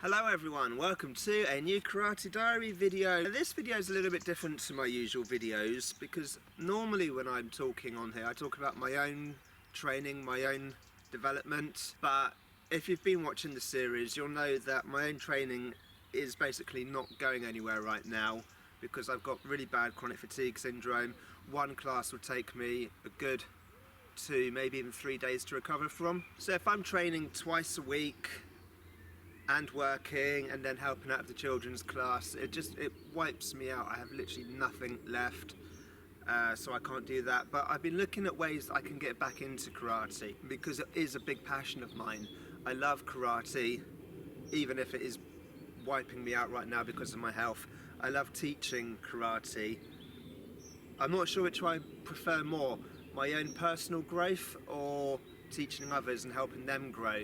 Hello everyone, welcome to a new Karate Diary video. This video is a little bit different to my usual videos because normally when I'm talking on here I talk about my own training, my own development, but if you've been watching the series you'll know that my own training is basically not going anywhere right now because I've got really bad chronic fatigue syndrome. One class will take me a good 2, maybe even 3 days to recover from. So if I'm training twice a week and working and then helping out of the children's class, it wipes me out. I have literally nothing left, so I can't do that. But I've been looking at ways that I can get back into karate because it is a big passion of mine. I love karate, even if it is wiping me out right now because of my health. I love teaching karate. I'm not sure which I prefer more, my own personal growth or teaching others and helping them grow.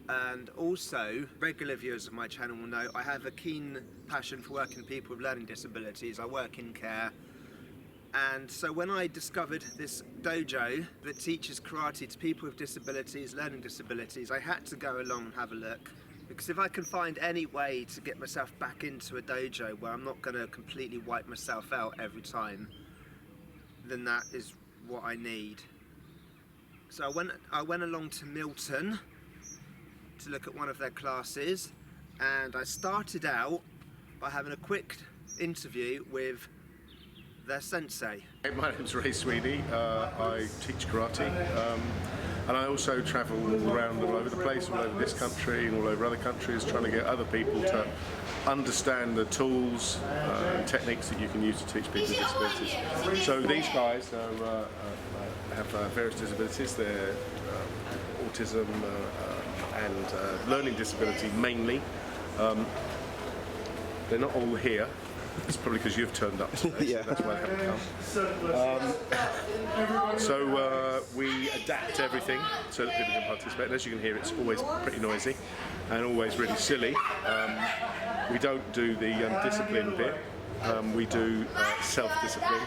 And also, regular viewers of my channel will know I have a keen passion for working with people with learning disabilities. I work in care, and so when I discovered this dojo that teaches karate to people with disabilities, learning disabilities, I had to go along and have a look, because if I can find any way to get myself back into a dojo where I'm not going to completely wipe myself out every time, then that is what I need. So I went along to Milton to look at one of their classes, and I started out by having a quick interview with their sensei. My name's Ray Sweeney. I teach karate, and I also travel around all over the place, all over this country and all over other countries, trying to get other people to understand the tools and techniques that you can use to teach people with disabilities. So these guys have various disabilities. They're autism and learning disability mainly. They're not all here. It's probably because you've turned up today, Yeah. so that's why they haven't come. So we adapt everything so that people can participate. And as you can hear, it's always pretty noisy and always really silly. We don't do the discipline bit. We do self-discipline.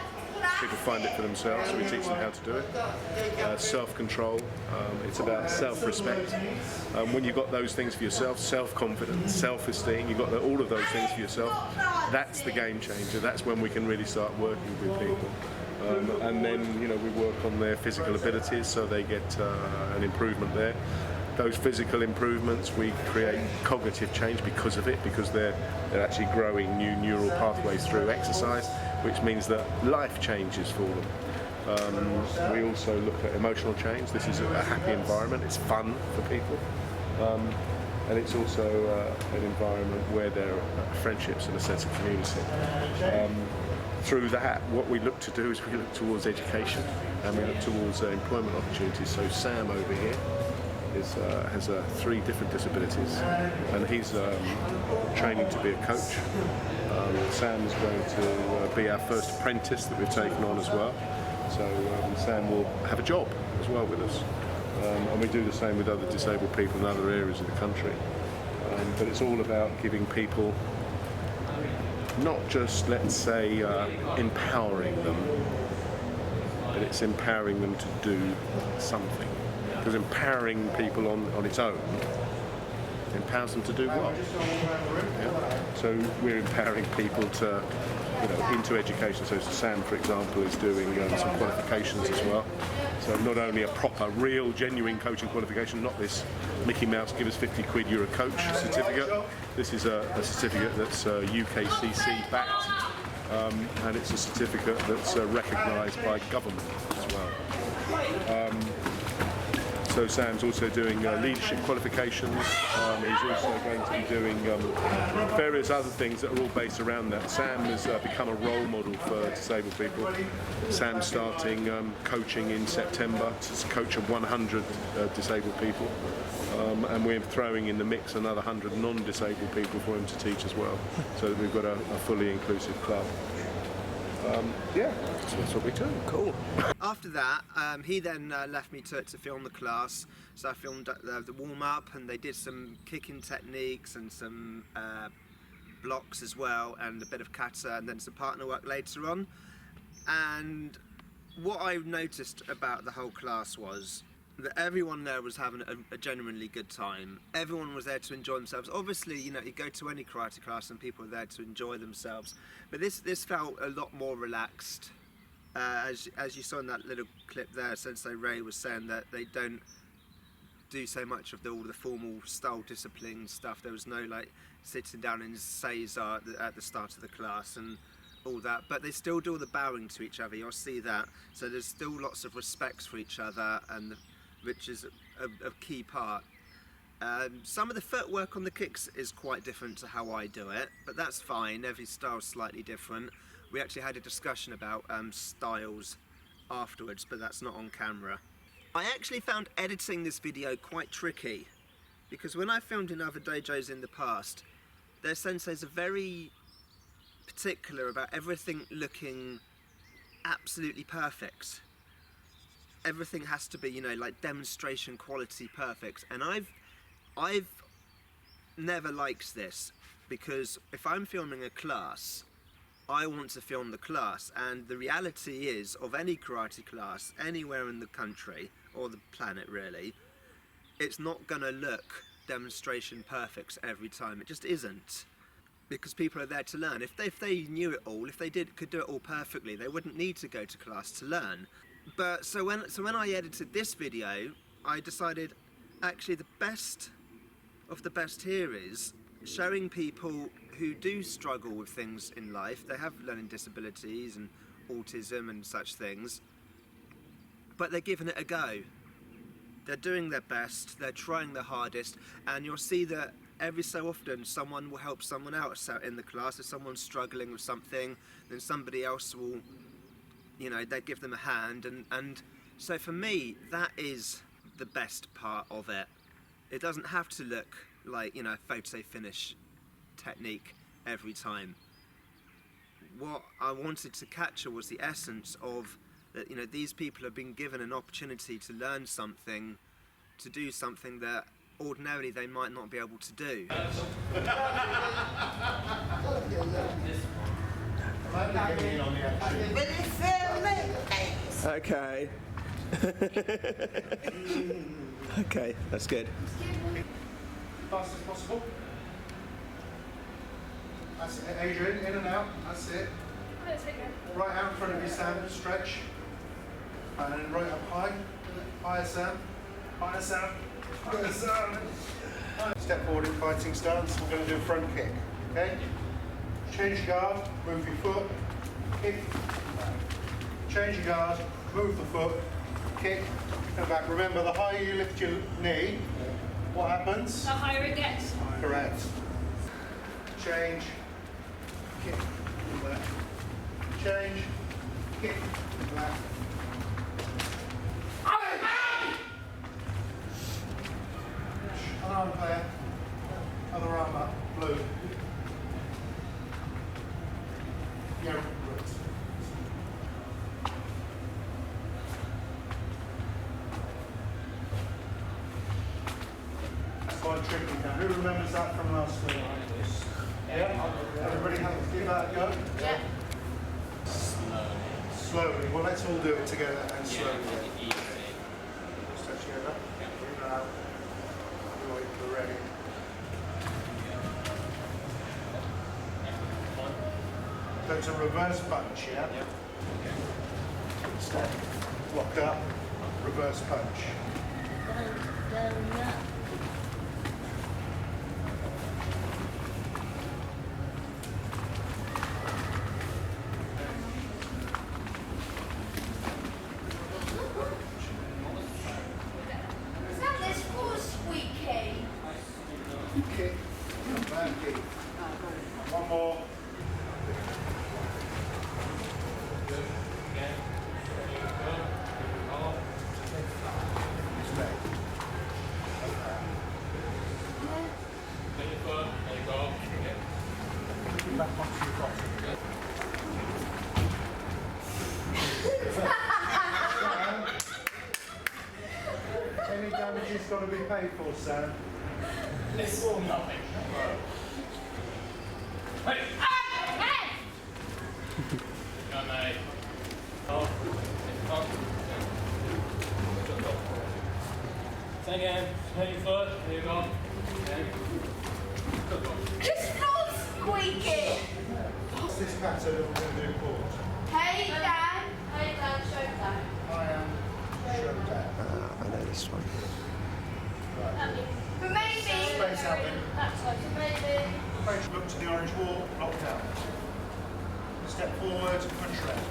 People find it for themselves, so we teach them how to do it. Self-control, it's about self-respect. When you've got those things for yourself, self-confidence, self-esteem, you've got all of those things for yourself, that's the game changer. That's when we can really start working with people. And then, you know, we work on their physical abilities so they get an improvement there. Those physical improvements, we create cognitive change because of it, because they're actually growing new neural pathways through exercise, which means that life changes for them. We also look at emotional change. This is a happy environment, it's fun for people. And it's also an environment where there are friendships and a sense of community. Through that, what we look to do is we look towards education and we look towards employment opportunities. So Sam over here has 3 different disabilities, and he's training to be a coach. Sam's going to be our first apprentice that we've taken on as well. So Sam will have a job as well with us. And we do the same with other disabled people in other areas of the country. But it's all about giving people, not just, let's say, empowering them, but it's empowering them to do something. Because empowering people on its own empowers them to do what? Yeah. So we're empowering people to, into education. So Sam, for example, is doing some qualifications as well. So not only a proper, real, genuine coaching qualification, not this Mickey Mouse, give us 50 quid, you're a coach certificate. This is a certificate that's UKCC backed, and it's a certificate that's recognised by government as well. So Sam's also doing leadership qualifications. He's also going to be doing various other things that are all based around that. Sam has become a role model for disabled people. Sam's starting coaching in September to coach 100 disabled people. And we're throwing in the mix another 100 non-disabled people for him to teach as well. So that we've got a fully inclusive club. Yeah, so that's what we do. Cool. After that, he then left me to film the class. So I filmed the warm-up, and they did some kicking techniques and some blocks as well, and a bit of kata, and then some partner work later on. And what I noticed about the whole class was that everyone there was having a genuinely good time. Everyone was there to enjoy themselves. Obviously, you know, you go to any karate class and people are there to enjoy themselves, but this felt a lot more relaxed. As you saw in that little clip there, Sensei Ray was saying that they don't do so much of all the formal style discipline stuff. There was no like sitting down in Seiza at the start of the class and all that, but they still do all the bowing to each other. You'll see that. So there's still lots of respect for each other, and which is a key part. Some of the footwork on the kicks is quite different to how I do it, but that's fine. Every style's slightly different. We actually had a discussion about styles afterwards, but that's not on camera. I actually found editing this video quite tricky, because when I filmed in other dojos in the past, their senseis are very particular about everything looking absolutely perfect. Everything has to be, you know, like demonstration quality perfect, and I've never liked this, because if I'm filming a class, I want to film the class, and the reality is, of any karate class anywhere in the country or the planet really, it's not gonna look demonstration perfect every time. It just isn't, because people are there to learn. If they knew it all, if they could do it all perfectly, they wouldn't need to go to class to learn. But so when I edited this video, I decided actually the best of the best here is showing people who do struggle with things in life. They have learning disabilities and autism and such things, but they're giving it a go. They're doing their best, they're trying their hardest, and you'll see that every so often someone will help someone else out in the class. If someone's struggling with something, then somebody else will, you know, they give them a hand, and so for me, that is the best part of it. It doesn't have to look like, you know, photo finish technique every time. What I wanted to capture was the essence of that, you know, these people have been given an opportunity to learn something, to do something that ordinarily they might not be able to do. Okay. Okay, that's good. Fast as possible. That's it. Adrian, in and out. That's it. Right out in front of you, Sam. Stretch. And then right up high. Higher, Sam. Higher, Sam. Higher, Sam. Step forward in fighting stance. We're going to do a front kick. Okay? Change guard. Move your foot. Kick. Change your guard. Move the foot. Kick. Go back. Remember, the higher you lift your knee, what happens? The higher it gets. Correct. Change. Kick. Back. Change. Kick. Back. Other arm there. Other arm up. Blue. Yeah, right. Quite tricky now. Who remembers that from last week? Yeah? Everybody have to give that a go? Yeah. Slowly. Well, let's all do it together and slowly. Stretch together. Breathe out. Right, we're ready. So it's a reverse punch, yeah? Step. Lock up. Reverse punch. Kick, come back, kick. One more. Back onto your bottom. Any damage is going to be paid for, Sam. This or nothing. Hey! Go, mate. Oh, kata that we're going to do pause. Hey Dan. Hey Dan, Showtime. I am Showtime. I know this one. Right. For maybe. Space out then. That's like for maybe. Look to the orange wall, lock down. Step forward, punch round.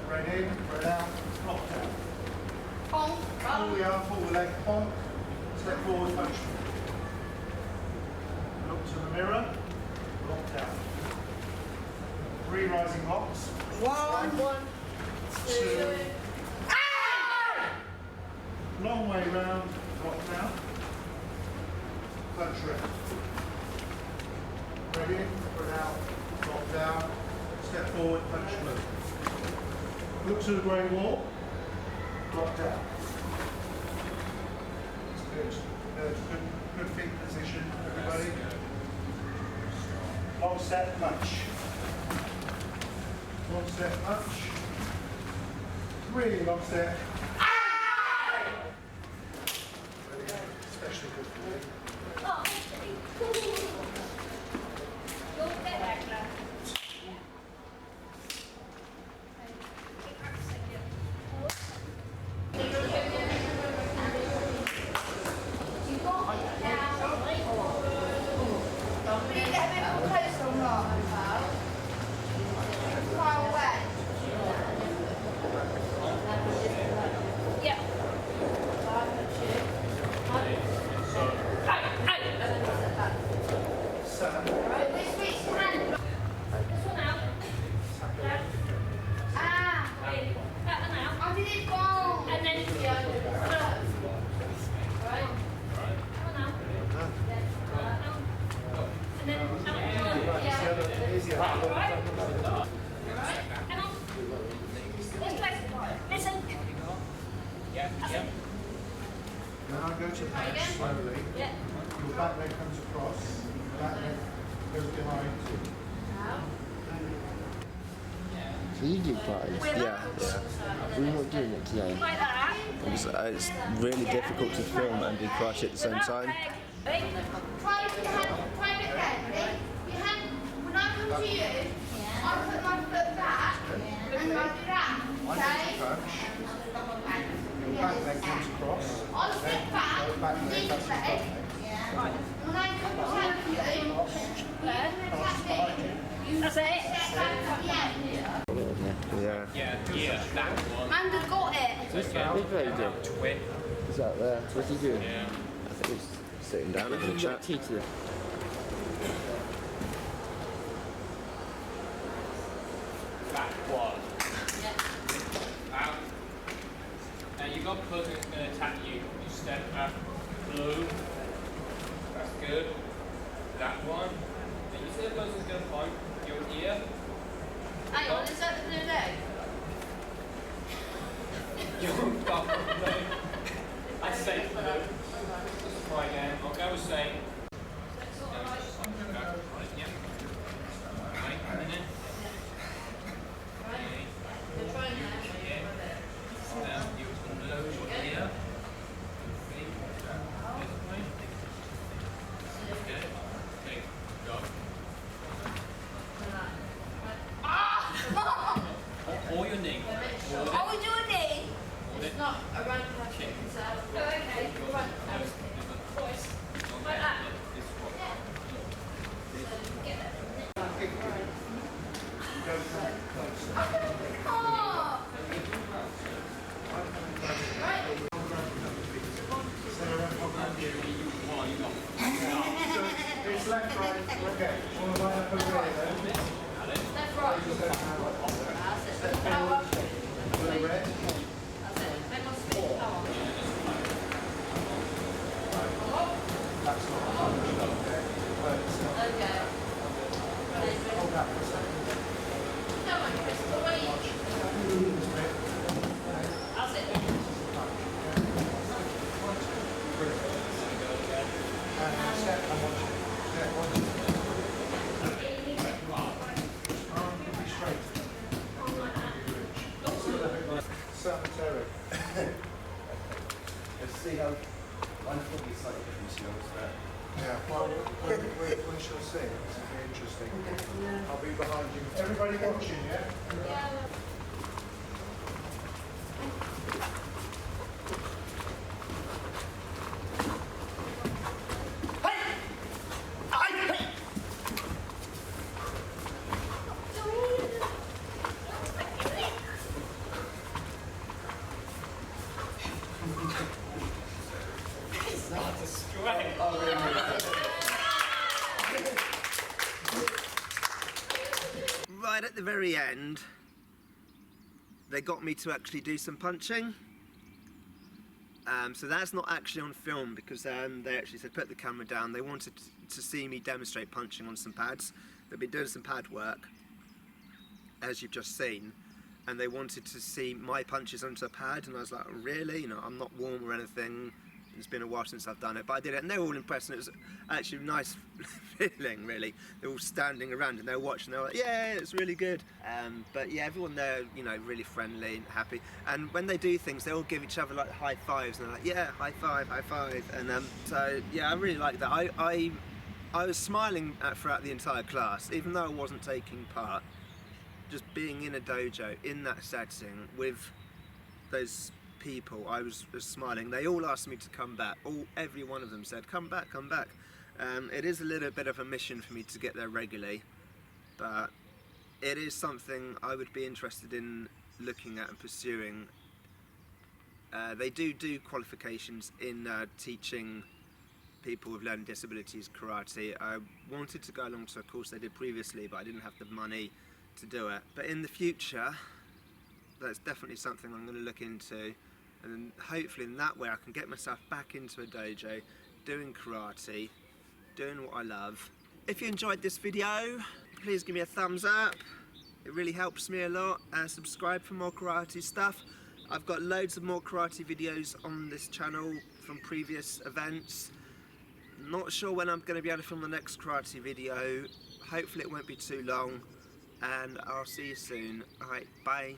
Right in, right out, lock down. Bonk. Pull the arm, pull the leg, bonk. Step forward, punch. Look to the mirror, lock down. 3 rising blocks. 1, 2. Long way round, lock down. Punch round. Right in, right out, lock down. Step forward, punch through. Look to the grey wall, lock down. Good. Good feet position, everybody. Long step, punch. Long step, punch. Really long step. Especially good for you. Now go to the back slowly. Your back leg comes across, back leg goes behind. So you do karate? Yeah. We're not doing it today. Like that. It's really difficult to film and do karate at the same time. Try with your hand, ready? Your hand, when I come to you, I put my foot back and I do that, okay? Your back leg comes across. I'll step back, leave it leg. When I come to you, that's it. Step back at the end. Yeah. That one. Amanda got it. Which way you doing? Twin. Is that there? What's he doing? I think he's sitting down having a You chat. got tea to the... Back one. Out. Now you got person that's going to attack you. You step back. Blue. That's good. That one. Then you see the person's going to point your ear. Hang on, is that the blue leg? Your got blue. I say blue. Let's try again. I'll go with say. Or your knee. Are we doing knee? It's not a run kick. Oh, okay. Run. Voice. Like that. Get it. Oh! Right. It's left, right, okay. All the way up over there. Left, right. That's it. Power up. Blue, red. That's it. Make my speed. Power. That's not. Okay. Okay. Hold that for a second. Come on, Chris. Wait. That's it. And step and watch it. Step, watch it. Arm can be straight. So we shall see. This will be interesting. I'll be behind you. Everybody watching, yeah? Right at the very end, they got me to actually do some punching. So that's not actually on film because they actually said put the camera down. They wanted to see me demonstrate punching on some pads. They've been doing some pad work, as you've just seen, and they wanted to see my punches onto a pad, and I was like, really? You know, I'm not warm or anything. It's been a while since I've done it, but I did it, and they were all impressed, and it was actually a nice feeling, really. They're all standing around, and they're watching, they're like, yeah, it's really good. But yeah, everyone there, you know, really friendly and happy. And when they do things, they all give each other like high fives, and they're like, yeah, high five, high five. And so, yeah, I really like that. I was smiling throughout the entire class, even though I wasn't taking part. Just being in a dojo, in that setting, with those people, I was smiling. They all asked me to come back. Every one of them said, come back, come back. It is a little bit of a mission for me to get there regularly, but it is something I would be interested in looking at and pursuing. They do qualifications in teaching people with learning disabilities karate. I wanted to go along to a course they did previously, but I didn't have the money to do it. But in the future, that's definitely something I'm going to look into, and hopefully in that way I can get myself back into a dojo, doing karate, doing what I love. If you enjoyed this video, please give me a thumbs up. It really helps me a lot. Subscribe for more karate stuff. I've got loads of more karate videos on this channel from previous events. Not sure when I'm going to be able to film the next karate video. Hopefully it won't be too long, and I'll see you soon. Alright, bye.